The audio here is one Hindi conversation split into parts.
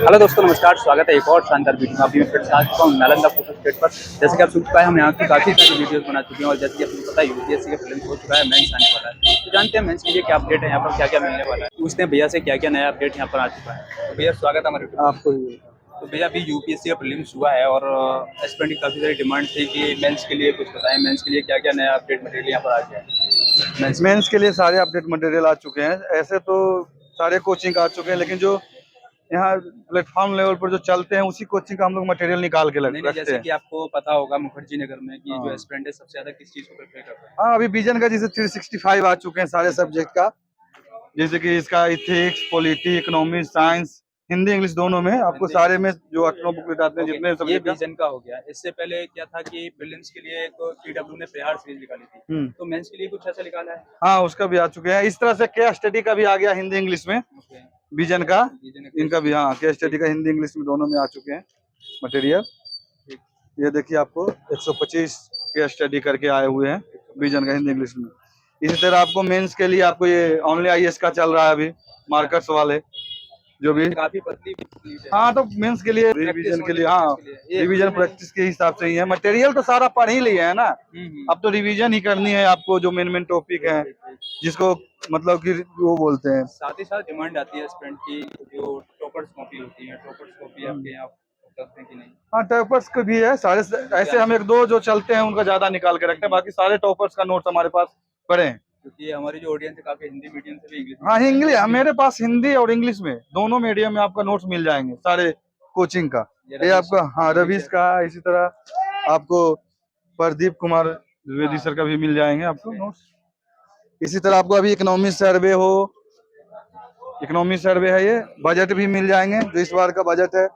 हेलो दोस्तों, नमस्कार। स्वागत है एक और शानदार वीडियो में। अभी मैं फिर से आ चुका हूँ नालंदा फोटो स्टेट पर। जैसे कि आप सुन चुका है, हम यहाँ की काफ़ी सारी वीडियोस बना चुके हैं और जैसे कि आपको पता है यूपीएससी का प्रीलिम्स हो चुका है, मेंस आने वाला है। तो जानते हैं मेंस के लिए क्या अपडेट है, यहाँ पर क्या क्या मिलने वाला है। पूछते हैं भैया से क्या क्या नया अपडेट यहाँ पर आ चुका है। तो भैया स्वागत है हमारे यूट्यूब पर। आपको ही। तो भैया अभी यूपीएससी का प्रीलिम्स हुआ है और एस्पिरेंट की काफ़ी सारी डिमांड थी कि मेंस के लिए कुछ बताएं, मेंस के लिए क्या क्या नया अपडेट मटेरियल यहाँ पर आ गया है मेंस के लिए सारे अपडेट मटेरियल आ चुके हैं। ऐसे तो सारे कोचिंग आ चुके हैं, लेकिन जो यहाँ प्लेटफॉर्म लेवल पर जो चलते हैं उसी कोचिंग का हम लोग मटेरियल निकाल के नहीं नहीं, रखते जैसे हैं। कि आपको पता होगा मुखर्जी नगर में कि जो हाँ एस्पिरेंट है सबसे ज़्यादा किस चीज़ को प्रेफर करता है। हाँ, अभी विजन का जैसे 365 आ चुके हैं सारे सब्जेक्ट का। जैसे कि इसका ethics, polity, economics, science, Hindi English दोनों में आपको सारे में जो 8 बुकलेट आते हैं ओके, जितने ये सब्जेक्ट का। विजन का हो गया। इससे पहले क्या था कि प्रीलिम्स के लिए एक पीडब्ल्यू ने प्रहार सीरीज निकाली थी, तो मेंस के लिए कुछ ऐसा निकाला है। हाँ, उसका भी आ चुके हैं। इस तरह से केस स्टडी का भी आ गया हिंदी इंग्लिश में। ओके, विजन का, विजन इनका भी, हाँ, केस स्टडी का हिंदी इंग्लिश में दोनों में आ चुके हैं मटेरियल। ठीक। ये देखिए आपको 125 केस स्टडी करके आए हुए हैं विजन का हिंदी इंग्लिश में। इसी तरह आपको मेंस के लिए आपको ये ओनली आईएएस का चल रहा है अभी, मार्कर्स वाले जो भी। काफी पतली भी है। हाँ, तो मेंस के लिए, प्रैक्टिस रिवीजन के ओनली लिए, हाँ, प्रैक्टिस के लिए ये रिवीजन मैंने। प्रैक्टिस के हिसाब से ही है। मटेरियल तो सारा पढ़ ही लिए है ना, अब तो रिवीजन ही करनी है आपको, जो मेन मेन टॉपिक है जिसको मतलब कि वो बोलते हैं। साथ ही साथ डिमांड आती है स्टूडेंट की, जो टॉपर्स कॉपी होती है, टॉपर्स कॉपी आपके यहाँ उपलब्ध है कि नहीं। हाँ, टॉपर्स के भी है सारे। ऐसे हम एक दो जो चलते हैं उनका ज्यादा निकाल के रखते हैं, बाकी सारे टॉपर्स का नोट्स हमारे पास पड़े हैं। क्योंकि हमारी जो ऑडियंस है काफी हिंदी मीडियम से भी इंग्लिश हाँ, मीडियम इंग्लिश मेरे पास हिंदी और इंग्लिश में दोनों मीडियम में आपका नोट्स मिल जाएंगे सारे कोचिंग का। ये आपका, हाँ, रवीश का। इसी तरह आपको प्रदीप कुमार द्विवेदी सर का भी मिल जाएंगे आपको नोट्स। इसी तरह आपको अभी इकोनॉमिक सर्वे हो, इकोनॉमिक सर्वे है, ये बजट भी मिल जाएंगे जो इस बार का बजट है।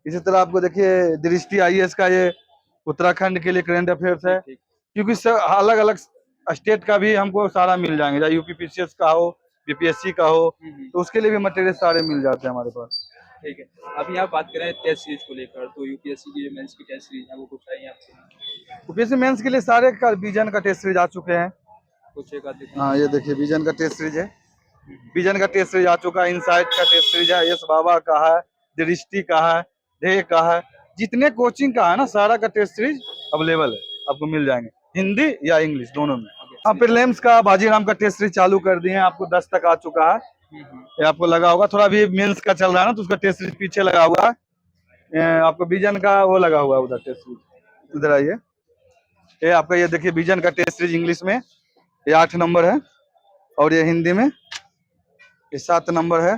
इसी तरह आपको देखिए दृष्टि आईएएस का, ये उत्तराखंड के लिए करंट अफेयर्स है। क्योंकि अलग अलग स्टेट का भी हमको सारा मिल जाएंगे, चाहे यूपी पीसीएस का हो, बीपीएससी का हो, तो उसके लिए भी मटेरियल सारे मिल जाते हैं हमारे पास। ठीक है। अभी आप बात करें टेस्ट सीरीज को लेकर, तो यूपीएससी की जो मेंस की टेस्ट सीरीज है वो कुछ आई है आपसे। यूपीएससी मेंस के लिए सारे का विजन का टेस्ट सीरीज आ चुके हैं। कुछ एक आध दिखाइए। हाँ, ये देखिए विजन का टेस्ट सीरीज है। विजन का टेस्ट सीरीज आ चुका है, इनसाइट का टेस्ट सीरीज है, यस बाबा का है, दृष्टि का है, ध्येय का है, जितने कोचिंग का है ना सारा का टेस्ट सीरीज अवेलेबल है, आपको मिल जाएंगे हिंदी या इंग्लिश दोनों में। हाँ, प्रीलिम्स का बाजीराम का टेस्ट सीरीज चालू कर दिए हैं, आपको 10 तक आ चुका है। ये आपको लगा होगा थोड़ा भी मेंस का चल रहा है ना, तो उसका टेस्ट सीरीज पीछे लगा हुआ है। आपको विजन का वो लगा हुआ है उधर टेस्ट सीरीज। इधर आइए, ये आपका, ये देखिए विजन का टेस्ट सीरीज इंग्लिश में ये 8 नंबर है, और ये हिंदी में ये 7 नंबर है।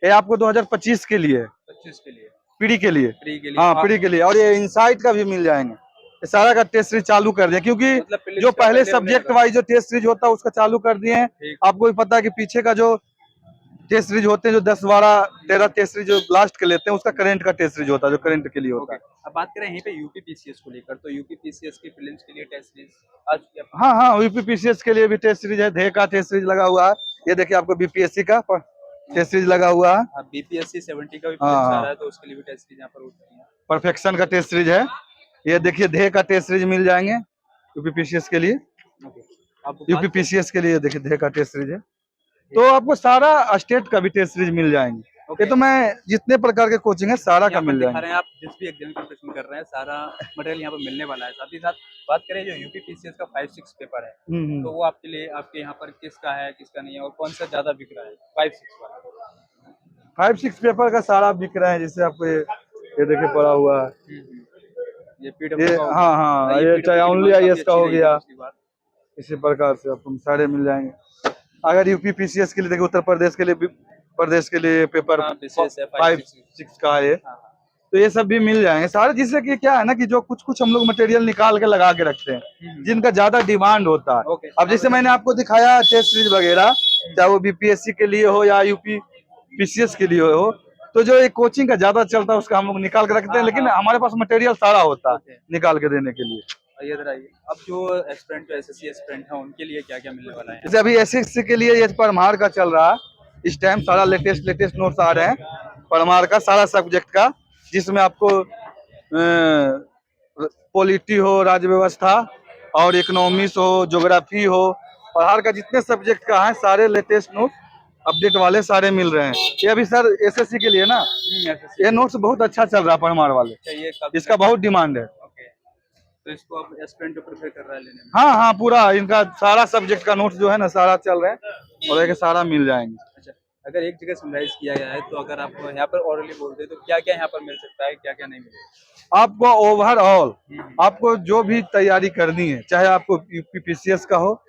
ये आपको 2025 के लिए, 25 के लिए, पीढ़ी के लिए, हाँ, हाँ। पीढ़ी के लिए। और ये इनसाइट का भी मिल जाएंगे। ये सारा का टेस्ट सीरीज चालू कर दिया, क्योंकि मतलब जो पहले सब्जेक्ट वाइज जो टेस्ट सीरीज होता है उसका चालू कर दिए हैं। आपको भी पता है कि पीछे का जो टेस्ट सीरीज होते हैं, जो 10, 12, 13 टेस्ट सीरीज जो लास्ट के लेते हैं, उसका करंट का टेस्ट सीरीज होता है, जो करंट के लिए होता है। अब बात करें यहीं पे यूपी पीसीएस को लेकर, तो यूपी पीसीएस की प्रीलिम्स के लिए टेस्ट सीरीज आ चुकी है। हाँ हाँ, यूपी पीसीएस के लिए भी टेस्ट सीरीज है, ध्येय का टेस्ट सीरीज लगा हुआ है। ये देखिए आपको बीपीएससी का टेस्ट सीरीज लगा हुआ है। बीपीएससी 70 का भी हाँ प्रीलिम्स आ हाँ, रहा है, तो उसके लिए भी टेस्ट सीरीज यहाँ पर होती है। परफेक्शन का टेस्ट सीरीज है। ये देखिए ध्येय का टेस्ट सीरीज मिल जाएंगे यूपी पीसीएस के लिए। यूपी पीसीएस के लिए देखिए ध्येय का टेस्ट सीरीज है, तो आपको सारा स्टेट का भी टेस्ट सीरीज मिल जाएंगे। ये तो मैं जितने प्रकार के कोचिंग है सारा का मिल जाएंगे। आप जिस भी एग्जाम की प्रिपरेशन कर रहे हैं सारा मटेरियल यहाँ पर मिलने वाला है। साथ ही साथ बात करें जो यूपी पीसीएस का 5-6 पेपर है, तो वो आपके लिए, आपके यहाँ पर किसका है किसका नहीं है और कौन सा ज्यादा बिक रहा है 5-6 वाला। 5-6 पेपर का सारा बिक रहा है। जैसे आपको ये देखिए पड़ा हुआ है, ये पीडब्ल्यू का हो हाँ गया। हाँ, ये चाहे ओनली आईएएस का हो गया, इसी प्रकार से आपको सारे मिल जाएंगे। अगर यूपी पीसीएस के लिए देखिए, उत्तर प्रदेश के लिए, प्रदेश के लिए पेपर 5-6 का है, तो ये सब भी मिल जाएंगे सारे। जिससे कि क्या है ना कि जो कुछ कुछ हम लोग मटेरियल निकाल के लगा के रखते हैं जिनका ज्यादा डिमांड होता है। अब जैसे मैंने आपको दिखाया टेस्ट सीरीज वगैरह, चाहे वो बीपीएससी के लिए हो या यूपी पीसीएस के लिए हो, तो जो एक कोचिंग का ज्यादा चलता है उसका हम लोग निकाल के रखते हैं, लेकिन हमारे पास मटेरियल सारा होता है निकाल के देने के लिए। अब जो एस्पिरेंट, एसएससी एस्पिरेंट है, उनके लिए क्या क्या मिलने वाला है। जैसे अभी एसएससी के लिए ये परमार का चल रहा है इस टाइम, सारा लेटेस्ट नोट्स आ रहे हैं परमार का सारा सब्जेक्ट का, जिसमें आपको पॉलिटी हो, राज्य व्यवस्था और इकोनॉमिक्स हो, ज्योग्राफी हो, और हर का जितने सब्जेक्ट का है सारे लेटेस्ट नोट अपडेट वाले सारे मिल रहे हैं। ये अभी सर एसएससी के लिए ना, SSC ये नोट्स बहुत अच्छा चल रहा है परमार वाले, चाहिए कब इसका बहुत डिमांड है। ओके, तो इसको अब एस्पिरेंट को प्रेफर कर रहा है लेने में। हाँ हाँ, पूरा इनका सारा सब्जेक्ट का नोट्स जो है ना सारा चल रहे हैं और ये सारा मिल जाएंगे। अच्छा, अगर एक जगह समराइज किया गया है तो अगर आप यहाँ पर ओरली बोलते हैं तो क्या क्या यहाँ पर मिल सकता है, क्या क्या नहीं मिलेगा? आपको ओवरऑल आपको जो भी तैयारी करनी है, चाहे आपको यूपीपीसीएस का हो,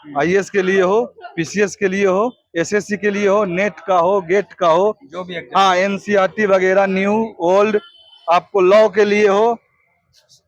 आईएएस के लिए हो, पीसीएस के लिए हो, एसएससी के लिए हो, नेट का हो, गेट का हो, जो भी एग्जाम, हाँ एनसीईआरटी वगैरह न्यू ओल्ड, आपको लॉ के लिए हो,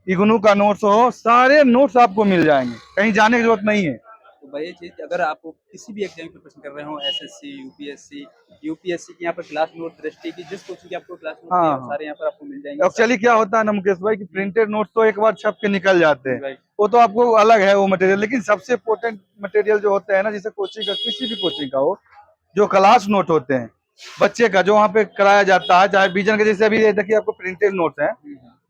इग्नू का नोट्स हो, सारे नोट्स आपको मिल जाएंगे, कहीं जाने की जरूरत नहीं है। तो भाई ये चीज अगर आप किसी भी एग्जाम की प्रिपरेशन कर रहे हो, एसएससी, यूपीएससी की यहाँ पर क्लास नोट दृष्टि की जिस कोचिंग की आपको क्लास नोट हाँ, चाहिए, वो सारे यहाँ पर आपको मिल जाएंगे। एक्चुअली क्या होता है ना मुकेश भाई कि प्रिंटेड नोट्स तो एक बार छप के निकल जाते हैं, राइट, वो तो आपको अलग है वो मटेरियल, लेकिन सबसे इम्पोर्टेंट मटेरियल जो होता है ना, जैसे कोचिंग का किसी भी कोचिंग का हो, जो क्लास नोट होते हैं बच्चे का जो वहाँ पे कराया जाता है, चाहे विजन के जैसे अभी ये देखिए आपको प्रिंटेड नोट्स है,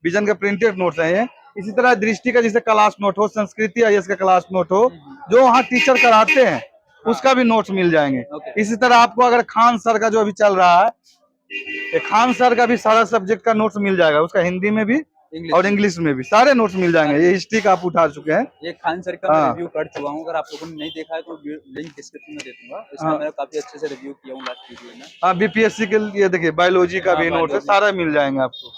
विजन का प्रिंटेड नोट्स है ये, इसी तरह दृष्टि का जैसे क्लास नोट हो, संस्कृति आईएएस का क्लास नोट हो, जो वहाँ टीचर कराते हैं उसका भी नोट्स मिल जाएंगे। इसी तरह आपको अगर खान सर का जो अभी चल रहा है, ये खान सर का भी सारा सब्जेक्ट का नोट्स मिल जाएगा, उसका हिंदी में भी और इंग्लिश में भी सारे नोट्स मिल जाएंगे। ये हिस्ट्री का आप उठा चुके हैं, ये खान सर का मैं रिव्यू कर चुका हूँ, अगर आप लोगों ने नहीं देखा है तो लिंक डिस्क्रिप्शन में दे दूंगा, इसका मैंने काफी अच्छे से रिव्यू किया हूँ लास्ट वीडियो में। हाँ बीपीएससी के लिए देखिए बायोलॉजी का भी नोट्स है, सारा मिल जाएंगे आपको।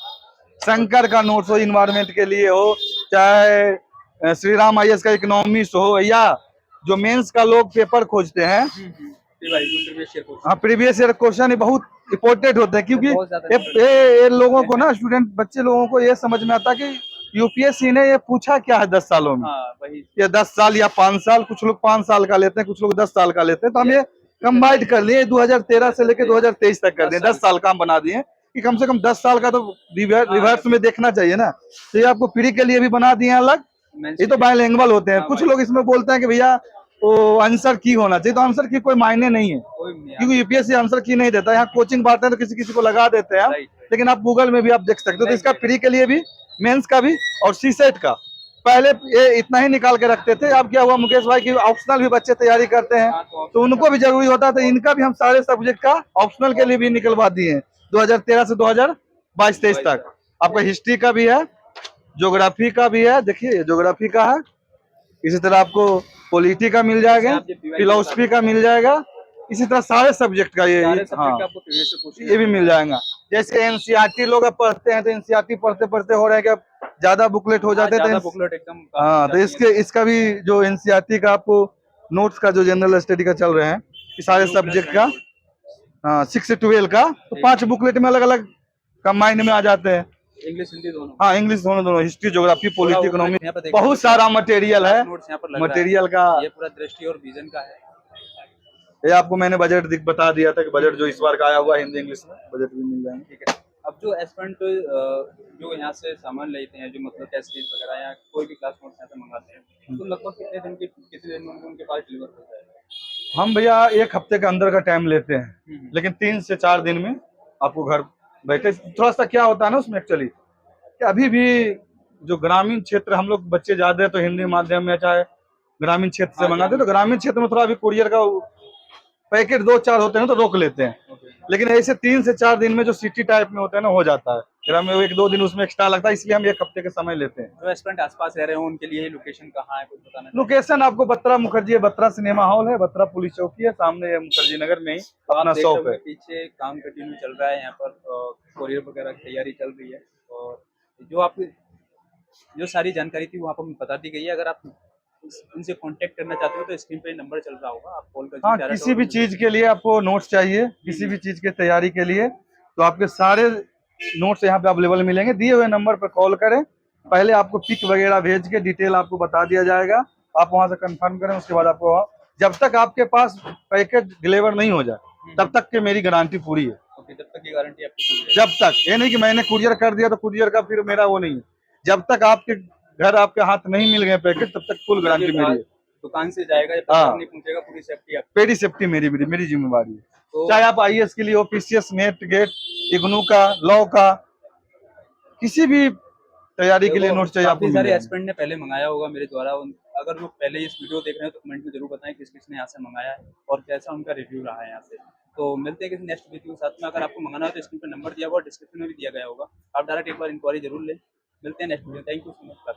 शंकर का नोट्स हो इन्वायरमेंट के लिए हो, चाहे श्री राम आईएएस का इकोनॉमिक्स हो, या जो मेंस का लोग पेपर खोजते हैं, हाँ प्रीवियस ईयर क्वेश्चन बहुत इम्पोर्टेंट होते हैं, क्योंकि ये लोगों को ना स्टूडेंट बच्चे लोगों को ये समझ में आता कि यूपीएससी ने ये पूछा क्या है 10 सालों में, ये 10 साल या 5 साल, कुछ लोग 5 साल का लेते हैं, कुछ लोग 10 साल का लेते हैं, तो हम ये कंबाइंड कर लिए 2013 से लेकर 2023 तक कर दिए, 10 साल का हम बना दिए कि कम से कम 10 साल का तो रिवर्स में देखना चाहिए ना, तो ये आपको प्री के लिए भी बना दिए अलग, ये तो बायलैंग्वेज होते हैं। कुछ लोग इसमें बोलते हैं कि भैया वो आंसर की होना चाहिए, तो आंसर की कोई मायने नहीं है, क्योंकि यूपीएससी आंसर की नहीं देता, यहाँ कोचिंग पढ़ते हैं तो किसी किसी को लगा देते हैं, लेकिन आप गूगल में भी आप देख सकते हो। तो इसका प्री के लिए भी, मेंस का भी और सीसेट का पहले ये इतना ही निकाल के रखते थे, अब क्या हुआ मुकेश भाई की ऑप्शनल भी बच्चे तैयारी करते हैं, तो उनको भी जरूरी होता है, तो इनका भी हम सारे सब्जेक्ट का ऑप्शनल के लिए भी निकलवा दिए हैं 2013 से 2022-23 तक। आपका हिस्ट्री का भी है, ज्योग्राफी का भी है, देखिए ज्योग्राफी का है, इसी तरह आपको पॉलिटी का मिल जाएगा, फिलोसफी का मिल जाएगा, इसी तरह सारे सब्जेक्ट का ये, हाँ ये भी मिल जाएगा। जैसे एनसीईआरटी लोग अब पढ़ते हैं, तो एनसीईआरटी पढ़ते पढ़ते हो रहे हैं कि ज्यादा बुकलेट हो जाते हैं, हाँ तो इसका भी जो एनसीईआरटी का आपको नोट्स का जो जनरल स्टडी का चल रहे हैं, सारे सब्जेक्ट का, हाँ 6 से 12 का, तो 5 बुकलेट में अलग अलग कंबाइंड में आ जाते हैं, इंग्लिश हिंदी दोनों, हाँ इंग्लिश दोनों, हिस्ट्री ज्योग्राफी पॉलिटी इकोनॉमी, बहुत सारा मटेरियल है, मटेरियल का। ये पूरा दृष्टि और विजन का है। ये आपको मैंने बजट बता दिया था कि बजट जो इस बार का आया हुआ हिंदी इंग्लिश में, बजट भी मिल जाएंगे। ठीक है, अब जो एस्पिरेंट जो यहाँ से सामान लेते हैं, जो मतलब टेस्ट सीरीज वगैरह या कोई भी क्लास नोट्स यहाँ से मंगाते हैं, तो लगभग कितने दिन में उनके पास डिलीवर होता है? हम भैया 1 हफ्ते के अंदर का टाइम लेते हैं, लेकिन 3 से 4 दिन में आपको घर बैठे। थोड़ा सा क्या होता है ना उसमें एक्चुअली कि अभी भी जो ग्रामीण क्षेत्र, हम लोग बच्चे ज्यादा है तो हिंदी माध्यम में चाहे ग्रामीण क्षेत्र से मंगाते हैं, तो ग्रामीण क्षेत्र में थोड़ा अभी कुरियर का पैकेट 2-4 होते हैं तो रोक लेते हैं, लेकिन ऐसे 3 से 4 दिन में जो सिटी टाइप में होता है ना हो जाता है, ग्रामीण 1-2 दिन उसमें एक्स्ट्रा लगता है, इसलिए हम 1 हफ्ते के समय लेते हैं। जो एस्पिरेंट आसपास रह रहे हो उनके लिए लोकेशन कहाँ है, कुछ बताना? लोकेशन आपको बत्रा मुखर्जी है, बत्रा सिनेमा हॉल है, बत्रा पुलिस चौकी है, सामने मुखर्जी नगर में ही अपना शॉप है। पीछे काम कंटिन्यू चल रहा है, यहाँ पर कोरियर वगैरह की तैयारी चल रही है, और जो आपकी जो सारी जानकारी थी वहाँ पर बता दी गई है। अगर आप उनसे कांटेक्ट करना चाहते हो तो स्क्रीन पे नंबर चल रहा होगा, आप कॉल कर। हाँ, किसी भी चीज के लिए आपको नोट्स चाहिए, किसी भी चीज की तैयारी के लिए, तो आपके सारे नोट्स यहाँ पे अवेलेबल मिलेंगे। दिए हुए नंबर पर कॉल करें, पहले आपको पिक वगैरह भेज के डिटेल आपको बता दिया जाएगा, आप वहां से कंफर्म करें, उसके बाद आपको, जब तक आपके पास पैकेट डिलीवर नहीं हो जाए तब तक की मेरी गारंटी पूरी है। जब तक की गारंटी आपकी, जब तक, ये नहीं कि मैंने कुरियर कर दिया तो कुरियर का फिर मेरा वो नहीं है, जब तक आपके घर आपके हाथ नहीं मिल गए पैकेट तब तक फुल गारंटी मेरी है। दुकान से जाएगा जब तक नहीं पहुंचेगा, पूरी सेफ्टी आपकी, पूरी सेफ्टी मेरी जिम्मेवारी है। तो चाहे आप आईएएस के लिए हो, पीसीएस, नेट, गेट, इग्नू का, लॉ का, किसी भी तैयारी के लिए नोट्स चाहिए आपको। सारे एस्पिरेंट ने पहले मंगाया होगा मेरे द्वारा, अगर वो पहले इस वीडियो देख रहे हैं तो कमेंट में जरूर बताएं किस किसने यहाँ से मंगाया है और कैसा उनका रिव्यू रहा है यहाँ से। तो मिलते हैं किसी नेक्स्ट वीडियो के साथ में। अगर आपको मंगाना हो तो स्क्रीन पर नंबर दिया हुआ, डिस्क्रिप्शन में भी दिया गया होगा, आप डायरेक्ट एक बार इंक्वायरी जरूर लें। मिलते हैं next video. Thank you so much.